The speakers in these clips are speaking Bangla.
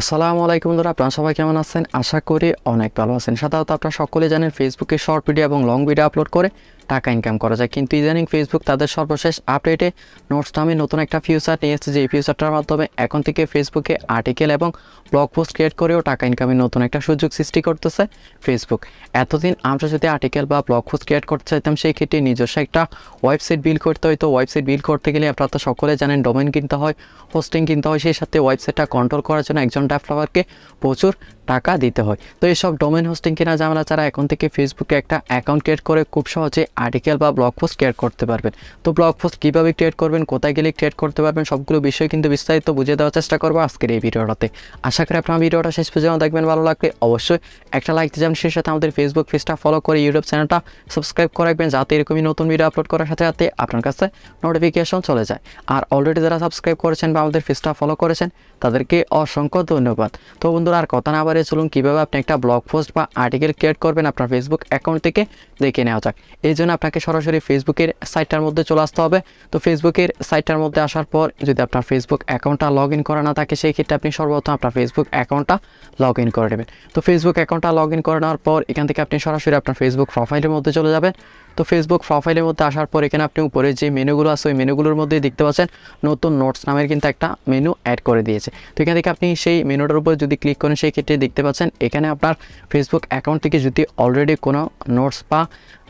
আসসালামু আলাইকুম বন্ধুরা, আপনারা সবাই কেমন আছেন? আশা করি অনেক ভালো আছেন। সাধারণত আপনারা সকলে জানেন ফেসবুকে শর্ট ভিডিও এবং লং ভিডিও আপলোড করে টাকা ইনকাম করা যায়, কিন্তু ইদানিং ফেসবুক তাদের সর্বশেষ আপডেটে নোটস নামে নতুন একটা ফিউচার নিয়ে এসেছে। যে এই ফিউচারটার মাধ্যমে এখন থেকে ফেসবুকে আর্টিকেল এবং ব্লগ পোস্ট ক্রিয়েট করেও টাকা ইনকামের নতুন একটা সুযোগ সৃষ্টি করতেছে ফেসবুক। এতদিন আমরা যদি আর্টিকেল বা ব্লগ পোস্ট ক্রিয়েট করতে চাইতাম, সেই ক্ষেত্রে নিজস্ব একটা ওয়েবসাইট বিল্ড করতে হতো। ওয়েবসাইট বিল্ড করতে গেলে আপনারা তো সকলে জানেন ডোমেইন কিনতে হয়, হোস্টিং কিনতে হয়, সেই সাথে ওয়েবসাইটটা কন্ট্রোল করার জন্য একজন ডেভেলপারকে প্রচুর টাকা দিতে হয়। তো এইসব ডোমেইন হোস্টিং কেনা ঝামেলা ছাড়া এখন থেকে ফেসবুকে একটা অ্যাকাউন্ট ক্রিয়েট করে খুব সহজে আর্টিকেল বা ব্লগ পোস্ট ক্রিয়েট করতে পারবেন। তো ব্লগ পোস্ট কীভাবে ক্রিয়েট করবেন, কোথায় গেলে ক্রিয়েট করতে পারবেন, সবগুলো বিষয় কিন্তু বিস্তারিত বুঝিয়ে দেওয়ার চেষ্টা করবো আজকের এই ভিডিওটাতে। আশা করি আপনার ভিডিওটা শেষ পর্যন্ত দেখবেন। ভালো লাগলে অবশ্যই একটা লাইক দিয়ে যাবেন, সেই সাথে আমাদের ফেসবুক পেজটা ফলো করে ইউটিউব চ্যানেলটা সাবস্ক্রাইব করে রাখবেন, যাতে এরকমই নতুন ভিডিও আপলোড করার সাথে সাথে আপনার কাছে নোটিফিকেশন চলে যায়। আর অলরেডি যারা সাবস্ক্রাইব করেছেন বা আমাদের পেজটা ফলো করেছেন তাদেরকে অসংখ্য ধন্যবাদ। তো বন্ধুরা, আর কথা না বাড়িয়ে চলুন কীভাবে আপনি একটা ব্লগ পোস্ট বা আর্টিকেল ক্রিয়েট করবেন আপনার ফেসবুক অ্যাকাউন্ট থেকে দেখে নেওয়া যাক। এই জন্য আপনাকে সরাসরি ফেসবুকের সাইটটার মধ্যে চলে আসতে হবে। তো ফেসবুকের সাইটটার মধ্যে আসার পর যদি আপনার ফেসবুক অ্যাকাউন্টটা লগ ইন করা না থাকে, সেই ক্ষেত্রে আপনি সর্বপ্রথম আপনার ফেসবুক অ্যাকাউন্টটা লগ ইন করে নেবেন। তো ফেসবুক অ্যাকাউন্টটা লগ ইন করে নেওয়ার পর এখান থেকে আপনি সরাসরি আপনার ফেসবুক প্রোফাইলের মধ্যে চলে যাবেন। তো ফেসবুক প্রোফাইলের মধ্যে আসার পর এখানে আপনি উপরে যে মেনুগুলো আছে ওই মেনুগুলোর মধ্যে দেখতে পাচ্ছেন নতুন নোটস নামের কিন্তু একটা মেনু অ্যাড করে দিয়েছে। তো এখান থেকে আপনি সেই মেনুটার উপর যদি ক্লিক করেন, সেই ক্ষেত্রে দেখতে পাচ্ছেন এখানে আপনার ফেসবুক অ্যাকাউন্ট থেকে যদি অলরেডি কোনো নোটস বা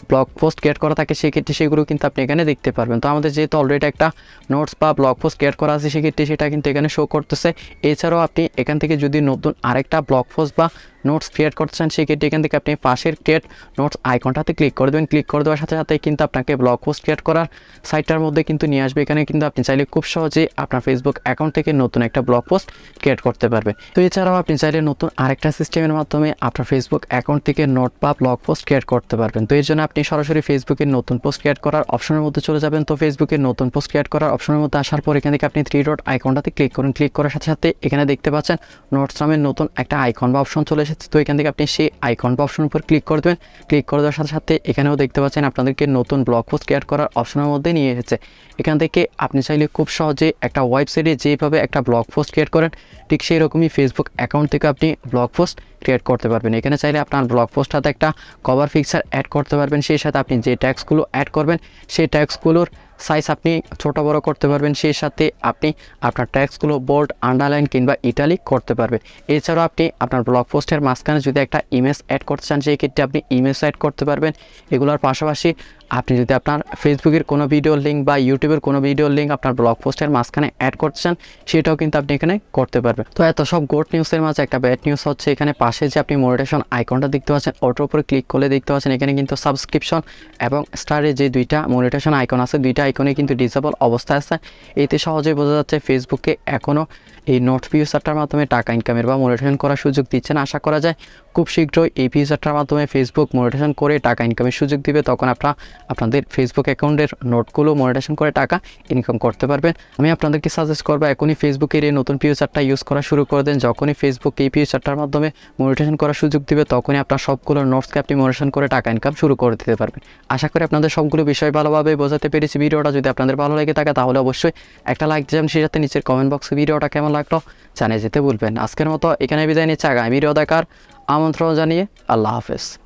ব্লগ পোস্ট ক্রিয়েট করা থাকে, সেক্ষেত্রে সেগুলো কিন্তু আপনি এখানে দেখতে পারবেন। তো আমাদের যেহেতু অলরেডি একটা নোটস বা ব্লগ পোস্ট ক্রিয়েট করা আছে, সেক্ষেত্রে সেটা কিন্তু এখানে শো করতেছে। এছাড়াও আপনি এখান থেকে যদি নতুন আরেকটা ব্লগ পোস্ট বা নোটস ক্রিয়েট করতে চান, সেক্ষেত্রে এখান থেকে আপনি পাশের ক্রিয়েট নোটস আইকনটাতে ক্লিক করে দেবেন। ক্লিক করে দেওয়ার সাথে সাথে কিন্তু আপনাকে ব্লগ পোস্ট ক্রিয়েট করার সাইটটার মধ্যে কিন্তু নিয়ে আসবে। এখানে কিন্তু আপনি চাইলে খুব সহজেই আপনার ফেসবুক অ্যাকাউন্ট থেকে নতুন একটা ব্লগ পোস্ট ক্রিয়েট করতে পারবেন। তো এছাড়াও আপনি চাইলে নতুন আরেকটা সিস্টেমের মাধ্যমে আপনার ফেসবুক অ্যাকাউন্ট থেকে নোট বা ব্লগ পোস্ট ক্রিয়েট করতে পারবেন। তো এর জন্য আপনি সরাসরি ফেসবুকের নতুন পোস্ট ক্রিয়েট করার অপশনের মধ্যে চলে যাবেন। তো ফেসবুকের নতুন পোস্ট ক্রিয়েট করার অপশনের মধ্যে আসার পর এখান থেকে আপনি থ্রি ডট আইকনটাতে ক্লিক করুন। ক্লিক করার সাথে সাথে এখানে দেখতে পাচ্ছেন নোটস নামের নতুন একটা আইকন বা অপশন চলে এসেছে। তো এখান থেকে আপনি সেই আইকন বা অপশনের উপর ক্লিক করে দেবেন। ক্লিক করে দেওয়ার সাথে সাথে এখানেও দেখতে পাচ্ছেন আপনাদেরকে নতুন ব্লগ পোস্ট ক্রিয়েট করার অপশনের মধ্যে নিয়ে এসেছে। এখান থেকে আপনি চাইলে খুব সহজে একটা ওয়েবসাইটে যেভাবে একটা ব্লগ পোস্ট ক্রিয়েট করেন, ঠিক সেই রকমই ফেসবুক অ্যাকাউন্ট থেকে আপনি ব্লগ পোস্ট ক্রিয়েট করতে পারবেন। এখানে চাইলে আপনার ব্লগ পোস্টটাতে একটা কভার পিকচার অ্যাড করতে পারবেন। সেই সাথে আপনি যে ট্যাক্সগুলো অ্যাড করবেন সেই ট্যাক্সগুলোর সাইজ আপনি ছোট বড় করতে পারবেন। সেই সাথে আপনি আপনার ট্যাক্সগুলো বোল্ড, আন্ডারলাইন কিংবা ইটালিক করতে পারবেন। এছাড়াও আপনি আপনার ব্লগ পোস্টের মাঝখানে যদি একটা ইমেজ অ্যাড করতে চান, সেই ক্ষেত্রে আপনি ইমেজ অ্যাড করতে পারবেন। এগুলোর পাশাপাশি আপনি যদি আপনার ফেসবুকের কোনো ভিডিওর লিঙ্ক বা ইউটিউবের কোনো ভিডিওর লিঙ্ক আপনার ব্লগ পোস্টের মাঝখানে অ্যাড করতে চান, সেটাও কিন্তু আপনি এখানে করতে পারবেন। তো এত সব গুড নিউজের মাঝে একটা ব্যাড নিউজ হচ্ছে, এখানে পাশে যে আপনি মনিটাইজেশন আইকনটা দেখতে পাচ্ছেন, ওটার উপরে ক্লিক করলে দেখতে পাচ্ছেন এখানে কিন্তু সাবস্ক্রিপশন এবং স্টারের যে দুইটা মনিটাইজেশন আইকন আছে, দুইটা আইকনে কিন্তু ডিসেবল অবস্থায় আছে। এতে সহজেই বোঝা যাচ্ছে ফেসবুকে এখনও এই নোট ফিউচারটার মাধ্যমে টাকা ইনকামের বা মনিটাইজেশন করার সুযোগ দিচ্ছে না। আশা করা যায় খুব শীঘ্রই এই ফিউচারটার মাধ্যমে ফেসবুক মনিটাইজেশন করে টাকা ইনকামের সুযোগ দিবে। তখন আপনাদের ফেসবুক অ্যাকাউন্টের নোটগুলো মনিটাইজেশন করে টাকা ইনকাম করতে পারবেন। আমি আপনাদেরকে সাজেস্ট করবো এখনই ফেসবুকের এই নতুন ফিউচারটা ইউজ করা শুরু করে দেন। যখনই ফেসবুক এই ফিউচারটার মাধ্যমে মনিটাইজেশন করার সুযোগ দিবে, তখনই আপনার সবগুলো নোটসকে আপনি মনিটাইজেশন করে টাকা ইনকাম শুরু করে দিতে পারবেন। আশা করি আপনাদের সবগুলো বিষয় ভালোভাবে বোঝাতে পেরেছি। ভিডিওটা যদি আপনাদের ভালো লেগে থাকে তাহলে অবশ্যই একটা লাইক দিবেন। সেই সাথে নিচের কমেন্ট বক্সে ভিডিওটা কেমন লাগলো জানিয়ে যেতে ভুলবেন। আজকের মতো এখানে বিদায় নিচ্ছে, আগামী ভিডিও দেখার আমন্ত্রণ জানিয়ে আল্লাহ হাফেজ।